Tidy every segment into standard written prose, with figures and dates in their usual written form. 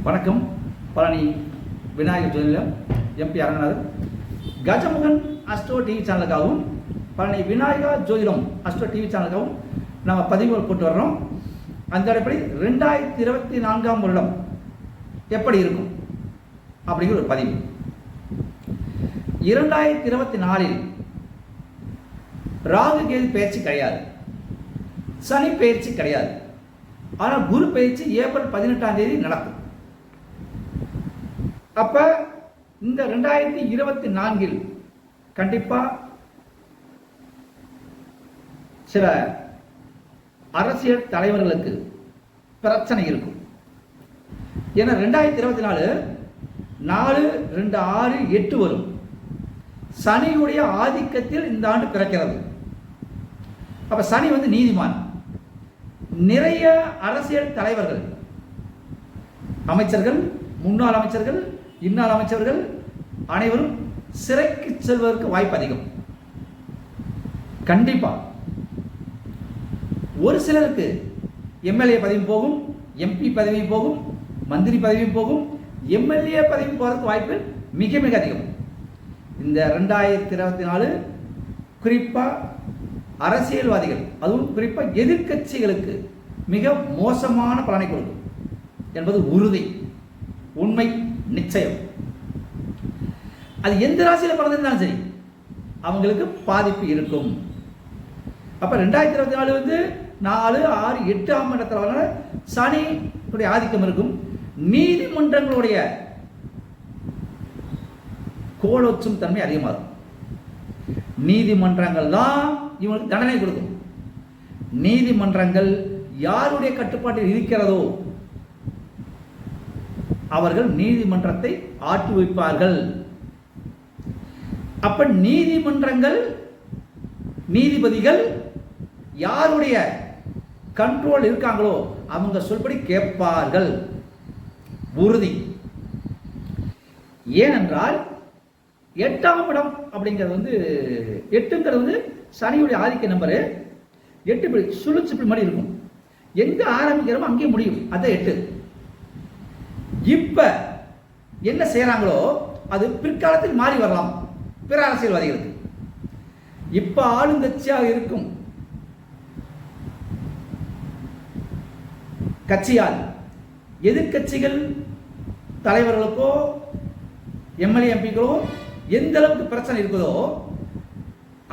வணக்கம். பழனி விநாயகர் ஜோதிடம் MP Aranganathan. Gajamugan Astro TV சேனலுக்காகவும் பழனி விநாயகர் ஜோதிடம் அஸ்ட்ரோ டிவி சேனலுக்காகவும் நம்ம பதிவுகள் போட்டு வர்றோம். அந்த அடிப்படை 2024ஆம் வருடம் எப்படி இருக்கும் அப்படிங்கிற ஒரு பதிவு. 2024இல் ராகு கேது பயிற்சி கிடையாது, சனி பயிற்சி கிடையாது. ஆனால் குரு பயிற்சி ஏப்ரல் 18ஆம் தேதி நடக்கும். அப்ப இந்த 2024இல் கண்டிப்பா சில அரசியல் தலைவர்களுக்கு பிரச்சனை இருக்கும். ஏன்னா 2024 4, 2, 6, 8 வரும். சனியுடைய ஆதிக்கத்தில் இந்த ஆண்டு பிறக்கிறது. அப்ப சனி நீதிமான். நிறைய அரசியல் தலைவர்கள், அமைச்சர்கள், முன்னாள் அமைச்சர்கள், இன்னாள் அமைச்சர்கள் அனைவரும் சிறைக்கு செல்வதற்கு வாய்ப்பு அதிகம். கண்டிப்பா ஒரு சிலருக்கு எம்எல்ஏ பதவியும் போகும், எம்பி பதவியும் போகும், மந்திரி பதவியும் போகும், எம்எல்ஏ பதவியும் போறதுக்கு வாய்ப்பு மிக மிக அதிகம். இந்த 2024 குறிப்பா அரசியல்வாதிகள், அதுவும் குறிப்பா எதிர்க்கட்சிகளுக்கு மிக மோசமான பலனை கொடுக்கும் என்பது உறுதி, உண்மை, நிச்சயம். அது எந்த ராசியில் பிறந்திருந்தாலும் சரி அவங்களுக்கு பாதிப்பு இருக்கும். அப்ப 2024 4, 6, 8ஆம் இடத்துல சனி ஆதிக்கம் இருக்கும். நீதிமன்றங்களுடைய கோலோச்சும் தன்மை அதிகமாகும். நீதிமன்றங்கள் தான் இவங்களுக்கு தண்டனை கொடுக்கும். நீதிமன்றங்கள் யாருடைய கட்டுப்பாட்டில் இருக்கிறதோ அவர்கள் நீதிமன்றத்தை ஆட்டி வைப்பார்கள். அப்ப நீதிமன்றங்கள், நீதிபதிகள் யாருடைய கண்ட்ரோல் இருக்காங்களோ அவங்க சொல்படி கேட்பார்கள், உறுதி. ஏனென்றால் 8ஆம் இடம் அப்படிங்கிறது 8ங்கிறது சனியுடைய ஆதிக்க நம்பரு. 8 இப்படி சுழிச்சு இப்படி மாதிரி இருக்கும். எங்க ஆரம்பிக்கிறோமோ அங்கே முடியும். அது 8. இப்ப என்ன செய்யறாங்களோ அது பிற்காலத்தில் மாறி வரலாம். பிற அரசியல்வாதிகளுக்கு இப்ப ஆளுங்கட்சியாக இருக்கும் கட்சியால் எதிர்கட்சிகள் தலைவர்களுக்கோ எம்எல்ஏ எம்பிக்களோ எந்த அளவுக்கு பிரச்சனை இருக்குதோ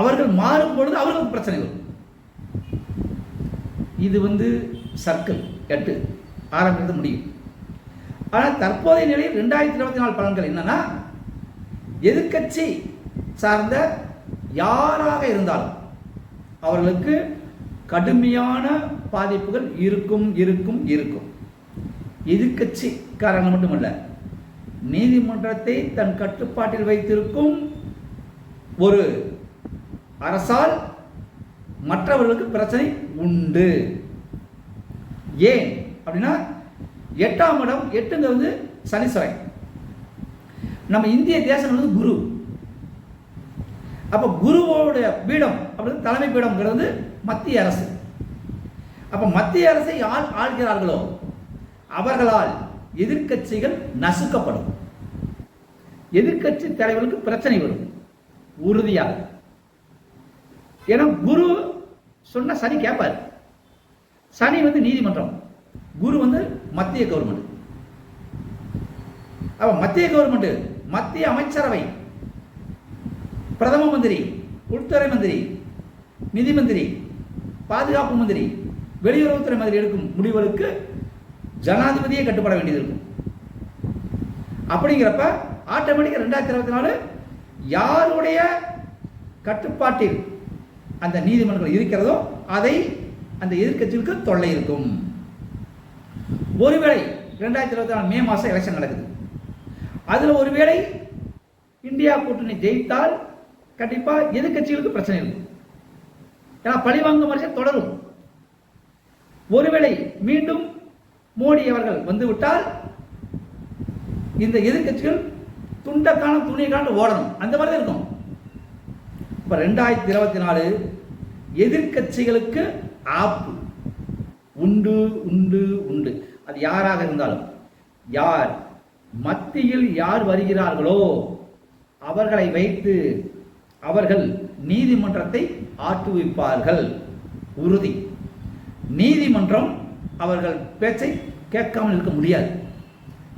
அவர்கள் மாறும் பொழுது அவர்களுக்கு பிரச்சனை வரும். இது சர்க்கிள் 8 ஆரம்பிக்கிறது முடியும். ஆனால் தற்போதைய நிலையில் 2024 பலன்கள் என்னன்னா, எதிர்கட்சி சார்ந்த யாராக இருந்தாலும் அவர்களுக்கு கடுமையான பாதிப்புகள் இருக்கும் இருக்கும் இருக்கும். எதிர்கட்சிக்காரர்கள் மட்டுமல்ல, நீதிமன்றத்தை தன் கட்டுப்பாட்டில் வைத்திருக்கும் ஒரு அரசால் மற்றவர்களுக்கு பிரச்சனை உண்டு. ஏன் அப்படின்னா 8ஆம் இடம் 8ங்கிறது சனீஸ்வரன். நம்ம இந்திய தேசம் குரு. அப்ப குருவோட பீடம் அப்படிங்கிறது தலைமை பீடம்ங்கிறது மத்திய அரசு. அப்ப மத்திய அரசை யார் ஆள்கிறார்களோ அவர்களால் எதிர்கட்சிகள் நசுக்கப்படும். எதிர்கட்சி தலைவர்களுக்கு பிரச்சனை வரும் உறுதியாக. ஏன்னா குரு சொன்ன சனி கேட்பார். சனி நீதிமன்றம், குரு மத்திய கவர்மெண்ட். அப்ப மத்திய கவர்மெண்ட், மத்திய அமைச்சரவை, பிரதம மந்திரி, உள்துறை மந்திரி, நிதி மந்திரி, பாதுகாப்பு மந்திரி, வெளியுறவுத்துறை மந்திரி எடுக்கும் முடிவுகளுக்கு ஜனாதிபதியே கட்டுப்பட வேண்டியது இருக்கும். அப்படிங்கிறப்ப ஆட்டோமேட்டிக்கா 2024 யாருடைய கட்டுப்பாட்டில் அந்த நீதிமன்றங்கள் இருக்கிறதோ அதை அந்த எதிர்க்கட்சிகளுக்கு தொல்லை இருக்கும். ஒருவேளை 2024 மே மாசம் எலெக்ஷன் நடக்குது. அதுல ஒருவேளை இந்தியா கூட்டணி ஜெயித்தால் கண்டிப்பா எதிர்க்கட்சிகளுக்கு பிரச்சனை இருக்கும். ஏன்னா பழிவாங்கும் அரசியல் தொடரும். ஒருவேளை மீண்டும் மோடி அவர்கள் வந்துவிட்டால் இந்த எதிர்க்கட்சிகள் துண்டக்கான துணிக்கான ஓடணும். அந்த மாதிரி தான் இருக்கும். இப்ப 2024 எதிர்க்கட்சிகளுக்கு ஆப்பு உண்டு உண்டு உண்டு. அது யாராக இருந்தாலும் யார் மத்தியில் யார் வருகிறார்களோ அவர்களை வைத்து அவர்கள் நீதிமன்றத்தை ஆட்டுவிப்பார்கள். உறுதி. நீதிமன்றம் அவர்கள் பேச்சை கேட்காமல் இருக்க முடியாது.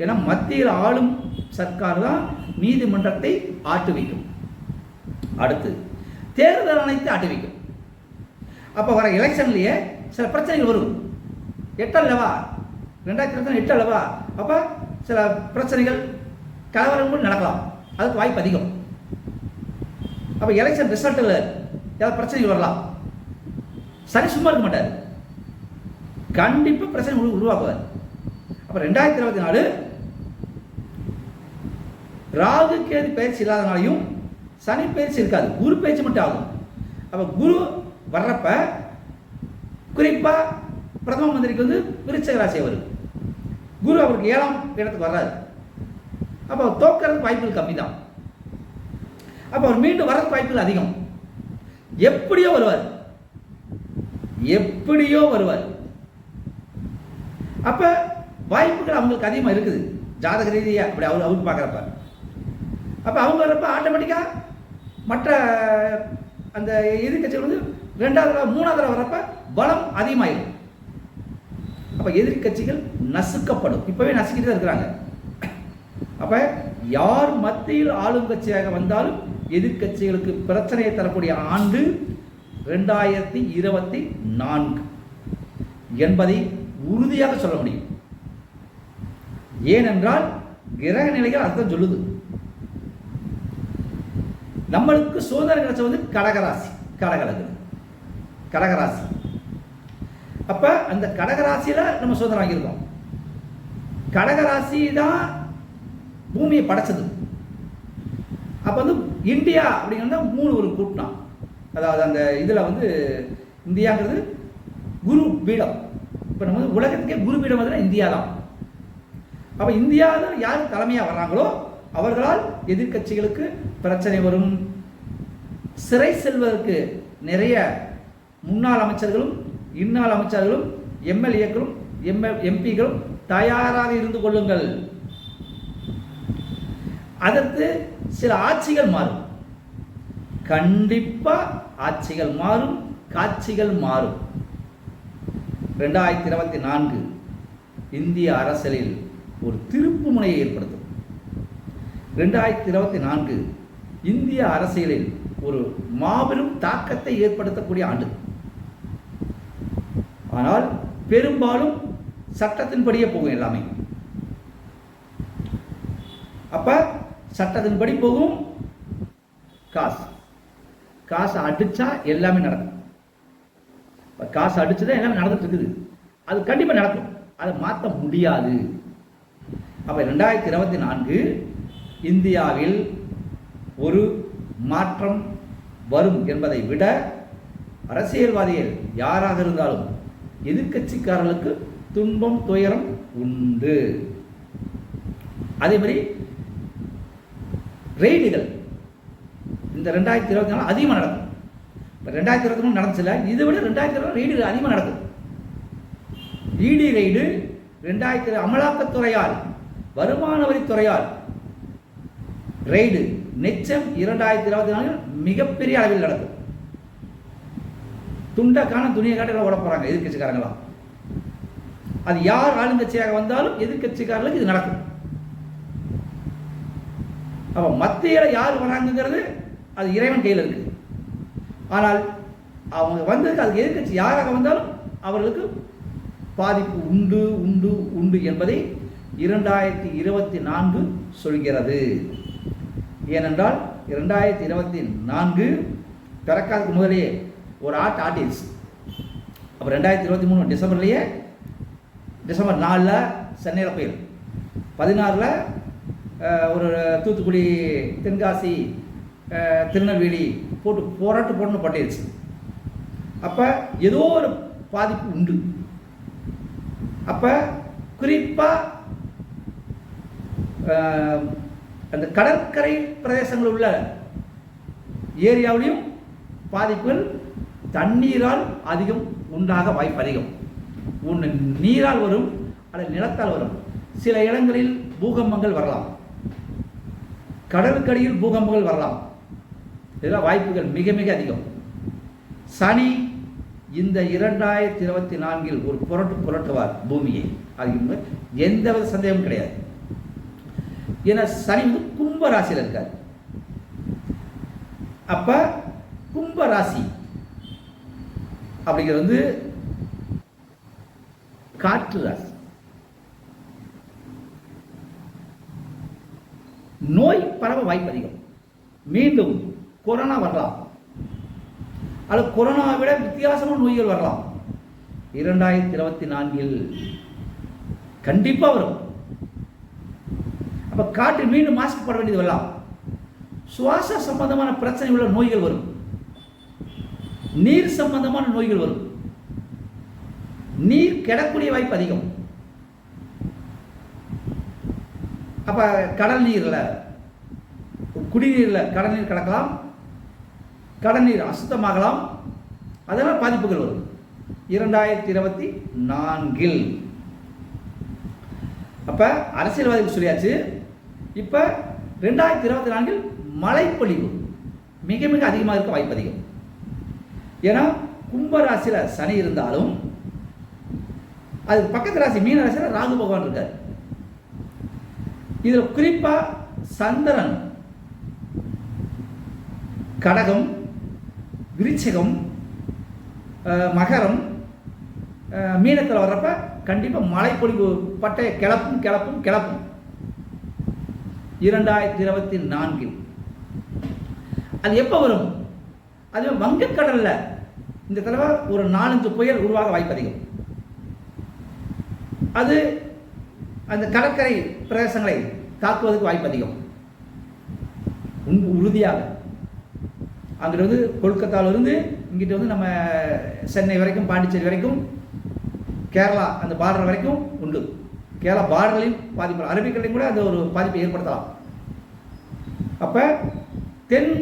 ஏன்னா மத்தியில் ஆளும் சர்க்கார் தான் நீதிமன்றத்தை ஆட்டுவிக்கும். அடுத்து தேர்தல் ஆணையத்தை ஆட்டுவிக்கும். அப்போ வர எலெக்ஷன்லேயே சில பிரச்சனைகள் வரும். 8 அல்லவா, 2008 அல்லவா, அப்போ சில பிரச்சனைகள் கலவரங்கள் நடக்கலாம். அதுக்கு வாய்ப்பு அதிகம். அப்போ எலெக்ஷன் ரிசல்ட்டில் ஏதாவது பிரச்சனைகள் வரலாம். சரி சும்மா இருக்க மாட்டார், கண்டிப்பாக பிரச்சனை உருவாக்குவார். அப்போ 2024 ராகு கேது பயிற்சி இல்லாதனாலையும் சனி பயிற்சி இருக்காது, குரு பயிற்சி மட்டும் ஆகும். அப்போ குரு வர்றப்ப குறிப்பாக பிரதம மந்திரிக்கு வந்து விருச்சிக ராசி வரும். குரு அவருக்கு 7ஆம் இடத்துக்கு வர்றாரு. அப்போ தோக்கிறதுக்கு வாய்ப்புகள் கம்மி தான். அப்போ அவர் மீண்டும் வர்றதுக்கு வாய்ப்புகள் அதிகம். எப்படியோ வருவார், எப்படியோ வருவார். அப்போ வாய்ப்புகள் அவங்களுக்கு அதிகமாக இருக்குது ஜாதக ரீதியாக. அப்படி அவருக்கு பார்க்குறப்ப அப்போ அவங்க வர்றப்ப ஆட்டோமேட்டிக்காக மற்ற அந்த எதிர்கட்சிகள் வந்து 2வது தடவை 3வது தடவை வர்றப்ப பலம் அதிகமாயிடும். அப்போ எதிர்கட்சிகள் நசுக்கப்படும். இப்போவே நசுக்கிட்டு தான் இருக்கிறாங்க. அப்போ யார் மத்தியில் ஆளும் கட்சியாக வந்தாலும் எதிர்கட்சிகளுக்கு பிரச்சனையை தரக்கூடிய ஆண்டு 2024 என்பதை உறுதியாக சொல்ல முடியும். ஏனென்றால் கிரக நிலைகள் அர்த்தம் சொல்லுது. நம்மளுக்கு சுதந்திரம் கிடைச்ச வந்து கடகராசி, கடகராசி. அப்ப அந்த கடகராசியில நம்ம சுதந்திரம் வாங்கியிருக்கோம். கடகராசி தான் பூமியை படைச்சது. அப்ப வந்து இந்தியா அப்படிங்கிறத 3 ஒரு கூட்டம். அதாவது அந்த இதுல வந்து இந்தியாங்கிறது குரு பீடம். இப்ப நம்ம வந்து உலகத்துக்கே குரு பீடம் வந்து இந்தியா தான். அப்ப இந்தியா தான் யார் தலைமையா வர்றாங்களோ அவர்களால் எதிர்கட்சிகளுக்கு பிரச்சனை வரும். சிறை செல்வதற்கு நிறைய முன்னாள் அமைச்சர்களும் இந்நாள் அமைச்சர்களும் எம்எல்ஏக்களும் எம்பிகளும் தயாராக இருந்து கொள்ளுங்கள். அதற்கு சில ஆட்சிகள் மாறும், கண்டிப்பா ஆட்சிகள் மாறும், காட்சிகள் மாறும். 2024 இந்திய அரசியலில் ஒரு திருப்பு முனையை ஏற்படுத்தும். 2024 இந்திய அரசியலில் ஒரு மாபெரும் தாக்கத்தை ஏற்படுத்தக்கூடிய ஆண்டு. ஆனால் பெரும்பாலும் சட்டத்தின்படியே போகும் எல்லாமே. அப்ப சட்டத்தின்படி போகும். காசு அடிச்சா எல்லாமே நடக்கும். காசு அடிச்சுதான் எல்லாமே நடந்துட்டு இருக்குது. அது கண்டிப்பா நடக்கும், அதை மாற்ற முடியாது. அப்ப 2024 இந்தியாவில் ஒரு மாற்றம் வரும் என்பதை விட அரசியல்வாதிகள் யாராக இருந்தாலும் எதிர்கட்சிக்காரர்களுக்கு துன்பம் துயரம் உண்டு. அதே மாதிரி ரெய்டுகள் இந்த 2024 அதிகமாக நடக்கும். இப்போ 2023 நடந்துச்சுல, இதை விட 2024 ரெய்டுகள் அதிகமாக நடக்கும். இடி ரெய்டு 2000 அமலாக்கத்துறையால் வருமான வரித்துறையால் ரெய்டு நிச்சயம் 2024 மிகப்பெரிய அளவில் நடக்கும். துண்டக்கான துணியை காட்ட ஓட போறாங்க எதிர்கட்சிக்காரங்களாம். அது யார் ஆளுங்கட்சியாக வந்தாலும் எதிர்கட்சிக்காரர்களுக்கு இது நடக்கும். அப்ப மத்தியில் யார் வராங்கிறது அது இறைவன் கையில் இருக்கு. ஆனால் அவங்க வந்ததுக்கு அது எதிர்கட்சி யாராக வந்தாலும் அவர்களுக்கு பாதிப்பு உண்டு உண்டு உண்டு என்பதை 2024 சொல்கிறது. ஏனென்றால் 2024 பிறக்காததுக்கு முதலே ஒரு ஆட்டிடுச்சு. அப்போ 2023 டிசம்பர்லேயே, டிசம்பர் 4 சென்னையில் புயல், 16 ஒரு தூத்துக்குடி, தென்காசி, திருநெல்வேலி போட்டுன்னு பட்டிருச்சு. அப்போ ஏதோ ஒரு பாதிப்பு உண்டு. அப்போ குறிப்பாக அந்த கடற்கரை பிரதேசங்கள் உள்ள ஏரியாவிலையும் பாதிப்புகள் தண்ணீரால் அதிகம் உண்டாக வாய்ப்பு அதிகம். ஒன்று நீரால் வரும் அல்லது நிலத்தால் வரும். சில இடங்களில் பூகம்பங்கள் வரலாம், கடலுக்கடியில் பூகம்பங்கள் வரலாம். இதெல்லாம் வாய்ப்புகள் மிக மிக அதிகம். சனி இந்த 2024 ஒரு புரட்டுவார் பூமியை, அது எந்தவித சந்தேகமும் கிடையாது. ஏன்னா சனி கும்ப ராசியில் இருக்கார். அப்ப கும்ப ராசி அப்படிங்கிறது காற்று ராசி. நோய் பரவ வாய்ப்பு அதிகம். மீண்டும் கொரோனா வரலாம், அல்லது கொரோனாவை விட வித்தியாசமான நோய்கள் வரலாம். 2024 கண்டிப்பா வரும். அப்ப காற்று மீண்டும் மாஸ்க் போட வேண்டியது வரலாம். சுவாச சம்பந்தமான பிரச்சனை உள்ள நோய்கள் வரும், நீர் சம்பந்தமான நோய்கள் வரும். நீர் கெடக்கூடிய வாய்ப்பு அதிகம். அப்ப கடல் நீர்ல, குடிநீர்ல கடல் நீர் கிடக்கலாம், கடல் நீர் அசுத்தமாகலாம். அதனால் பாதிப்புகள் வரும் 2024. அப்ப அரசியல்வாதிகள் சொல்லியாச்சு. இப்ப 2024 மழைப்பொழிவு மிக மிக அதிகமாக இருக்க வாய்ப்பு அதிகம். ஏன்னா கும்பராசியில சனி இருந்தாலும் அது பக்கத்து ராசி மீன ராசியில ராகு பகவான் இருக்கார். இதுல குறிப்பா சந்திரன் கடகம், விருச்சிகம், மகரம், மீனத்தில் வர்றப்ப கண்டிப்பா மழைப்பொழிவு பட்டைய கிளப்பும் கிளப்பும் கிளப்பும் 2024. அது எப்போ வரும்? அது வங்கக்கடல்ல இந்த தடவை ஒரு 4-5 புயல் உருவாக வாய்ப்பு அதிகம். அது அந்த கடற்கரை பிரதேசங்களை தாக்குவதற்கு வாய்ப்பு அதிகம். உறுதியாக அங்கிட்டு கொல்கத்தாவிலிருந்து இங்கிட்ட நம்ம சென்னை வரைக்கும், பாண்டிச்சேரி வரைக்கும், கேரளா அந்த பார்டர் வரைக்கும் உண்டு. கேரளா பார்டர்லையும் பாதிப்பு, அரபிக்கடலையும் கூட அந்த ஒரு பாதிப்பை ஏற்படுத்தலாம். அப்ப தென்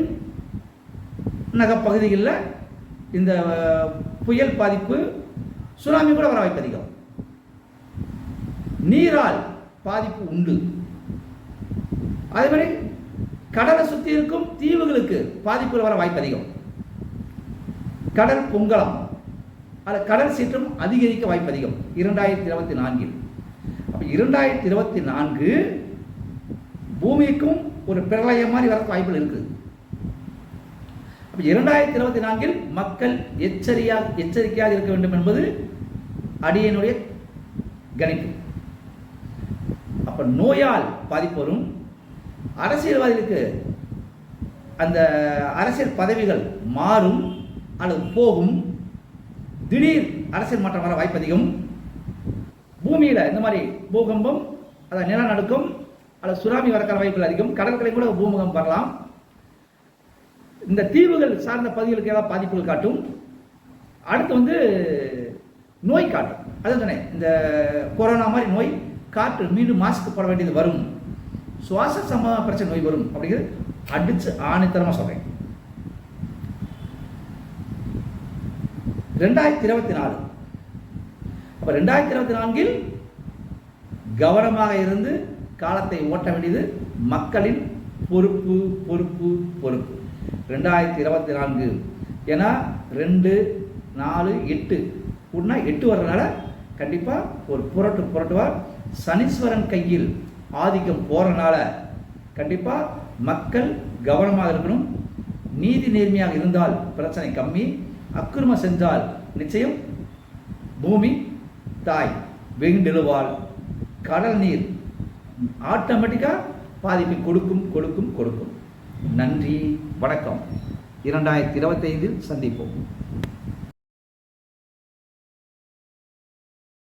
நக பகுதிகளில் இந்த புயல் பாதிப்பு, சுனாமி கூட வர வாய்ப்பு அதிகம். நீரால் பாதிப்பு உண்டு. அதே மாதிரி கடலை சுற்றி இருக்கும் தீவுகளுக்கு பாதிப்புகள் வர வாய்ப்பு அதிகம். கடல் பொங்கலாம், அதில் கடல் சீற்றம் அதிகரிக்க வாய்ப்பு அதிகம் 2024. அப்போ 2024 பூமிக்கும் ஒரு பிரளயம் மாதிரி வர வாய்ப்புகள் இருக்குது. அப்போ 2024 மக்கள் எச்சரிக்கையாக இருக்க வேண்டும் என்பது அடியனுடைய கணிப்பு. அப்போ நோயால் பாதிப்பு வரும். அரசியல்வாதிகளுக்கு அந்த அரசியல் பதவிகள் மாறும் அல்லது போகும். திடீர் அரசியல் மாற்றம் வர வாய்ப்பு அதிகம். பூமியில் இந்த மாதிரி பூகம்பம், அதாவது நிலநடுக்கம் அல்லது சுனாமி வரக்கான வாய்ப்புகள் அதிகம். கடற்கரை கூட பூகம்பம் வரலாம். இந்த தீவுகள் சார்ந்த பகுதிகளுக்கு ஏதாவது பாதிப்புகள் காட்டும். அடுத்து நோய் காட்டும். அதான் சொன்னேன், இந்த கொரோனா மாதிரி நோய், காற்று மீண்டும் மாஸ்க் போட வேண்டியது வரும், சுவாச சம்பந்தமான பிரச்சனை நோய் வரும் அப்படிங்கிறது அடிச்சு ஆணித்தரமா சொல்றேன். 2024 அப்ப 2024 கவனமாக இருந்து காலத்தை ஓட்ட வேண்டியது மக்களின் பொறுப்பு பொறுப்பு பொறுப்பு. 2024 ஏன்னா 2, 4, 8 கூடனா 8 வர்றதுனால கண்டிப்பா ஒரு புரட்டுவார். சனீஸ்வரன் கையில் ஆதிக்கம் போறனால கண்டிப்பா மக்கள் கவனமாக இருக்கணும். நீதி நேர்மையாக இருந்தால் பிரச்சனை கம்மி. அக்கிரமம் செஞ்சால் நிச்சயம் பூமி தாய் வெகுண்டெழுவாள். கடல் நீர் ஆட்டோமேட்டிக்கா பாதிப்பை கொடுக்கும் கொடுக்கும் கொடுக்கும். நன்றி, வணக்கம். 2025 சந்திப்போம்.